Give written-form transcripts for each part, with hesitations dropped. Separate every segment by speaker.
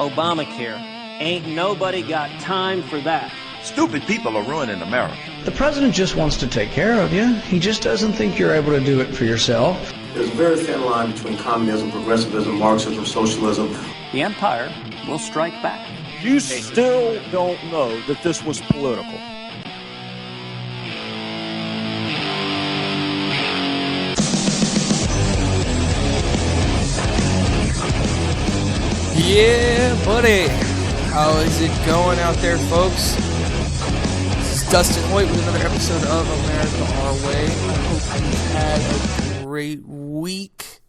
Speaker 1: Obamacare. Ain't nobody got time for that.
Speaker 2: Stupid people are ruining America.
Speaker 3: The president just wants to take care of you. He just doesn't think you're able to do it for yourself.
Speaker 4: There's a very thin line between communism, progressivism, Marxism, socialism.
Speaker 1: The empire will strike back.
Speaker 5: You still don't know that this was political.
Speaker 6: Yeah, buddy. How is it going out there, folks? This is Dustin Hoyt with another episode of America Our Way. I hope you had a great week.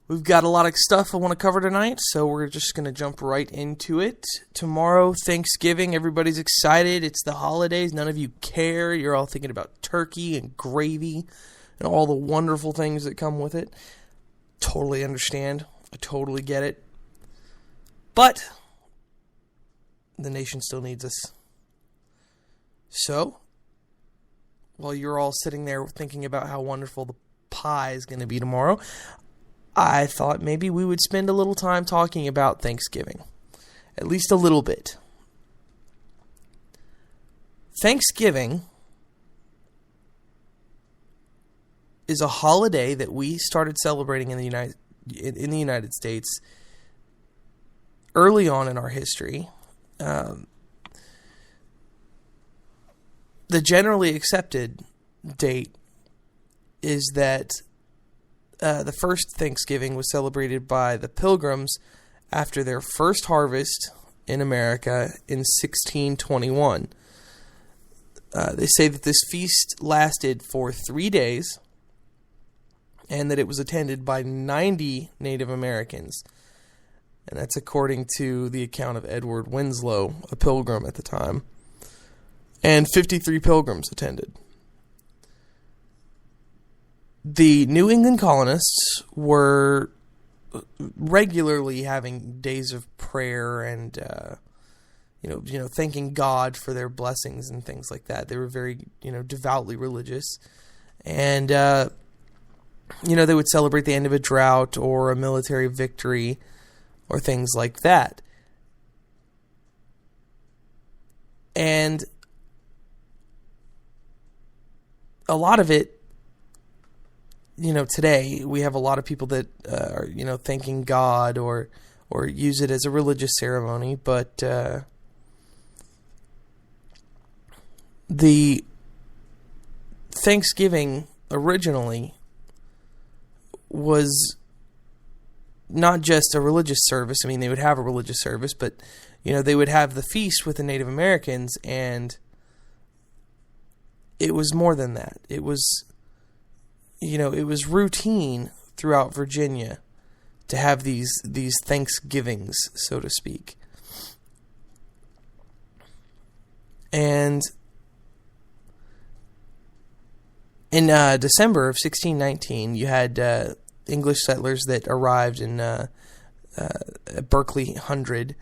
Speaker 6: We've got a lot of stuff I want to cover tonight, so we're just going to jump right into it. Tomorrow, Thanksgiving, everybody's excited. It's the holidays. None of you care. You're all thinking about turkey and gravy and all the wonderful things that come with it. Totally understand. I totally get it. But the nation still needs us. So, while you're all sitting there thinking about how wonderful the pie is going to be tomorrow, I thought maybe we would spend a little time talking about Thanksgiving. At least a little bit. Thanksgiving is a holiday that we started celebrating in the United States early on in our history. The generally accepted date is that the first Thanksgiving was celebrated by the Pilgrims after their first harvest in America in 1621. They say that this feast lasted for 3 days and that it was attended by 90 Native Americans. And that's according to the account of Edward Winslow, a pilgrim at the time. And 53 pilgrims attended. The New England colonists were regularly having days of prayer and, thanking God for their blessings and things like that. They were very, devoutly religious. And, they would celebrate the end of a drought or a military victory or things like that. And a lot of it, today we have a lot of people that are, thanking God or use it as a religious ceremony, but the Thanksgiving originally was not just a religious service. I mean, they would have a religious service, but, they would have the feast with the Native Americans, and it was more than that. It was, it was routine throughout Virginia to have these Thanksgivings, so to speak. And in December of 1619, you had English settlers that arrived in Berkeley Hundred,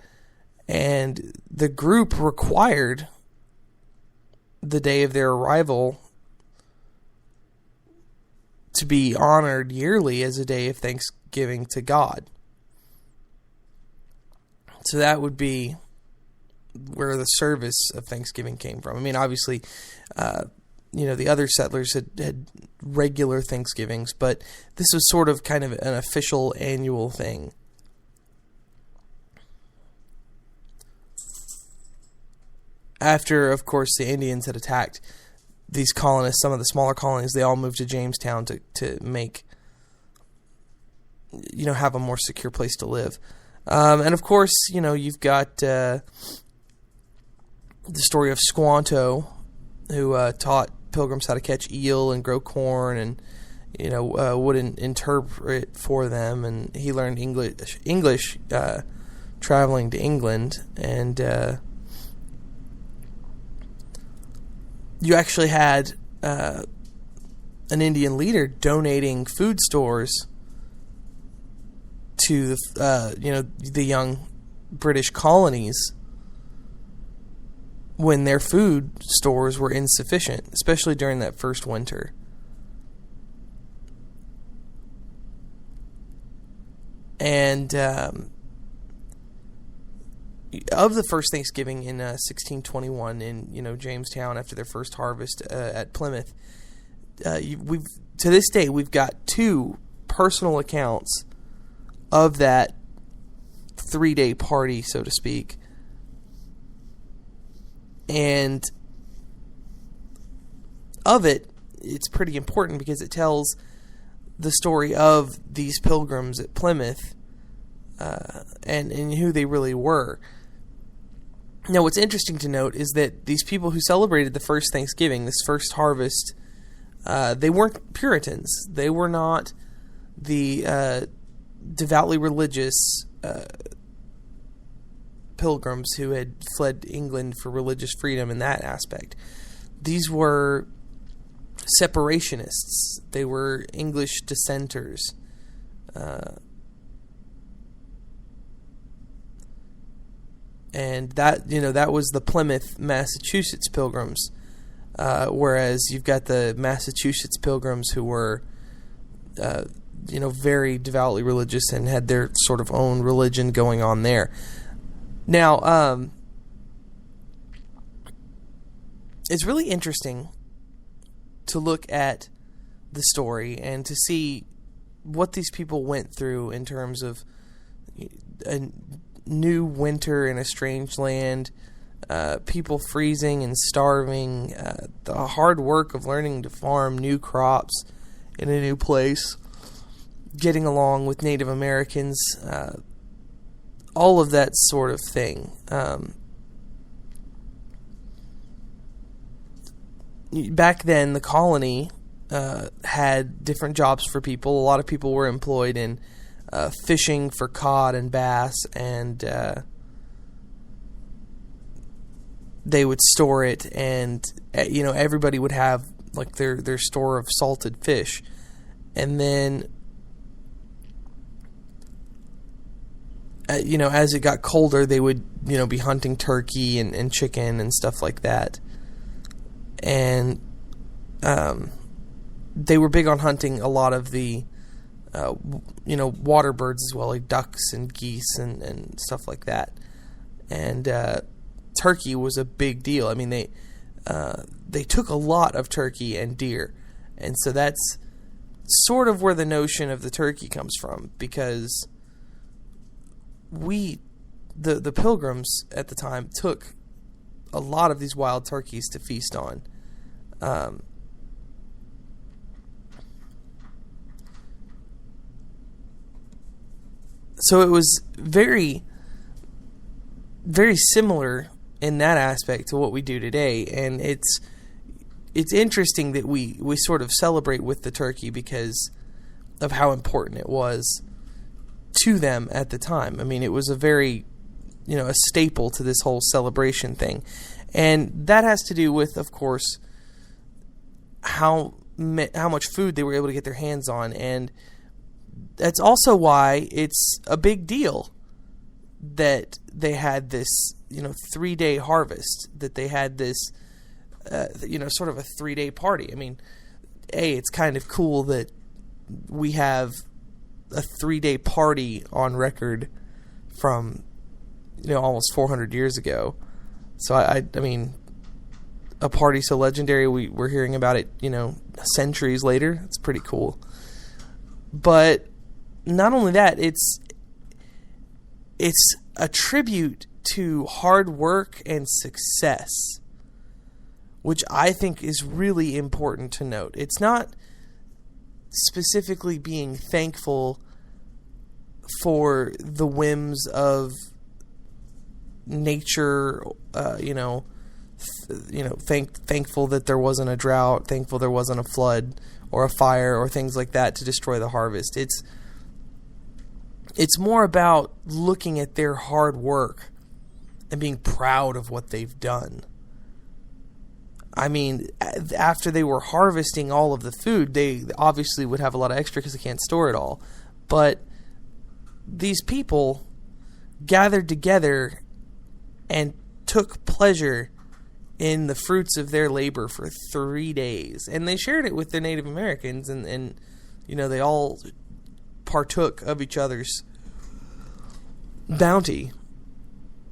Speaker 6: and the group required the day of their arrival to be honored yearly as a day of thanksgiving to God. So that would be where the service of Thanksgiving came from. I mean, obviously, the other settlers had regular Thanksgivings, but this was sort of kind of an official annual thing. After, of course, the Indians had attacked these colonists, some of the smaller colonies, they all moved to Jamestown to make, have a more secure place to live. And of course, you've got the story of Squanto, who taught pilgrims how to catch eel and grow corn, and would interpret for them, and he learned English traveling to England. And you actually had an Indian leader donating food stores to the young British colonies when their food stores were insufficient, especially during that first winter. And of the first Thanksgiving in 1621 in Jamestown after their first harvest at Plymouth. We've to this day we've got 2 personal accounts of that 3-day party, so to speak, and of it's pretty important because it tells the story of these pilgrims at Plymouth and who they really were. Now, what's interesting to note is that these people who celebrated the first Thanksgiving, this first harvest, they weren't Puritans. They were not the devoutly religious pilgrims who had fled England for religious freedom in that aspect. These were separationists. They were English dissenters. And that was the Plymouth, Massachusetts pilgrims. Whereas you've got the Massachusetts pilgrims who were, very devoutly religious and had their sort of own religion going on there. Now, it's really interesting to look at the story and to see what these people went through in terms of a new winter in a strange land, people freezing and starving, the hard work of learning to farm new crops in a new place, getting along with Native Americans, all of that sort of thing. Back then, the colony had different jobs for people. A lot of people were employed in fishing for cod and bass, and they would store it, and everybody would have like their store of salted fish, and then as it got colder, they would be hunting turkey and chicken and stuff like that, and they were big on hunting a lot of the water birds as well, like ducks and geese and stuff like that. And turkey was a big deal. I mean, they took a lot of turkey and deer, and so that's sort of where the notion of the turkey comes from, because the pilgrims at the time took a lot of these wild turkeys to feast on. So it was very, very similar in that aspect to what we do today, and it's interesting that we sort of celebrate with the turkey because of how important it was to them at the time. I mean, it was a very, a staple to this whole celebration thing, and that has to do with, of course, how much food they were able to get their hands on, and that's also why it's a big deal that they had this, 3-day harvest, that they had this, sort of a 3-day party. I mean, it's kind of cool that we have a 3-day party on record from, almost 400 years ago. So I mean, a party so legendary, we're hearing about it, centuries later. It's pretty cool. But not only that, it's a tribute to hard work and success, which I think is really important to note. It's not specifically being thankful for the whims of nature, thankful that there wasn't a drought, thankful there wasn't a flood or a fire or things like that to destroy the harvest. It's more about looking at their hard work and being proud of what they've done. I mean, after they were harvesting all of the food, they obviously would have a lot of extra because they can't store it all. But these people gathered together and took pleasure in the fruits of their labor for 3 days. And they shared it with the Native Americans, and they all partook of each other's bounty.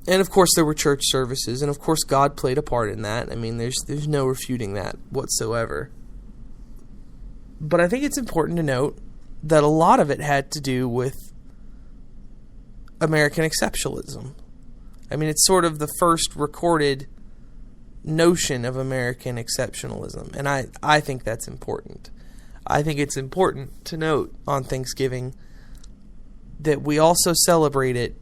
Speaker 6: And of course there were church services, and of course God played a part in that. I mean, there's no refuting that whatsoever. But I think it's important to note that a lot of it had to do with American exceptionalism. I mean, it's sort of the first recorded notion of American exceptionalism, and I think that's important. I think it's important to note on Thanksgiving that we also celebrate it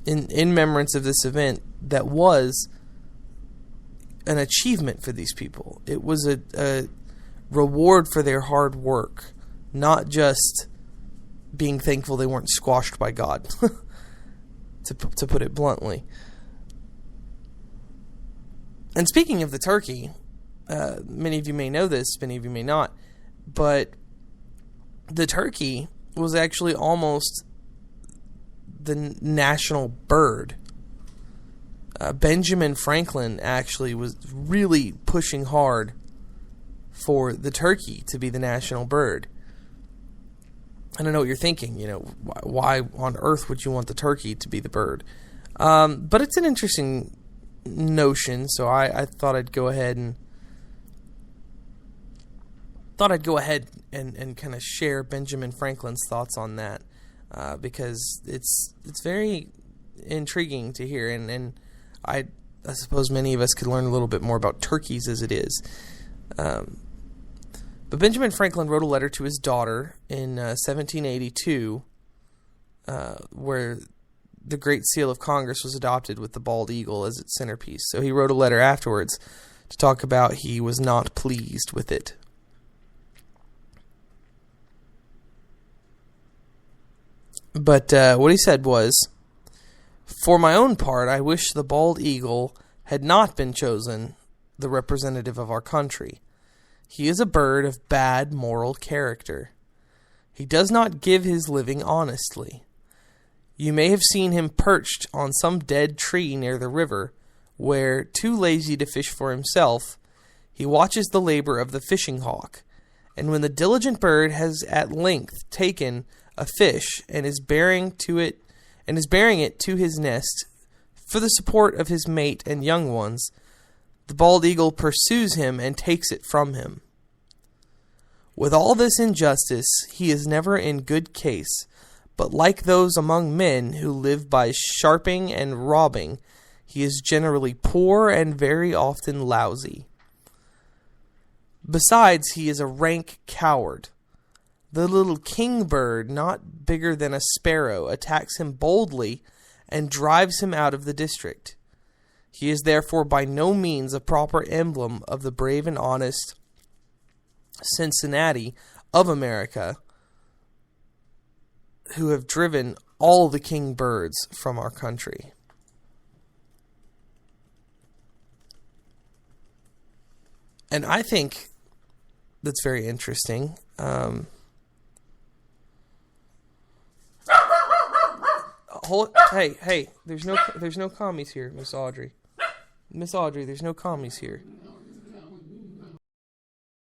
Speaker 6: in remembrance of this event that was an achievement for these people. It was a reward for their hard work, not just being thankful they weren't squashed by God, to put it bluntly. And speaking of the turkey, many of you may know this, many of you may not, but the turkey was actually almost the national bird. Benjamin Franklin actually was really pushing hard for the turkey to be the national bird. And I know what you're thinking, why on earth would you want the turkey to be the bird? But it's an interesting notion, so I thought I'd go ahead and kind of share Benjamin Franklin's thoughts on that, because it's very intriguing to hear, and I suppose many of us could learn a little bit more about turkeys as it is. But Benjamin Franklin wrote a letter to his daughter in 1782, where the Great Seal of Congress was adopted with the bald eagle as its centerpiece. So he wrote a letter afterwards to talk about he was not pleased with it. But what he said was, "For my own part, I wish the bald eagle had not been chosen the representative of our country. He is a bird of bad moral character. He does not give his living honestly. You may have seen him perched on some dead tree near the river, where, too lazy to fish for himself, he watches the labor of the fishing hawk, and when the diligent bird has at length taken a fish and is bearing it to his nest for the support of his mate and young ones, the bald eagle pursues him and takes it from him. With all this injustice, he is never in good case, but like those among men who live by sharping and robbing, he is generally poor and very often lousy. Besides, he is a rank coward. The little kingbird, not bigger than a sparrow, attacks him boldly and drives him out of the district. He is therefore by no means a proper emblem of the brave and honest Cincinnati of America, who have driven all the kingbirds from our country." And I think that's very interesting. Hey, there's no commies here, Miss Audrey. Miss Audrey, there's no commies here.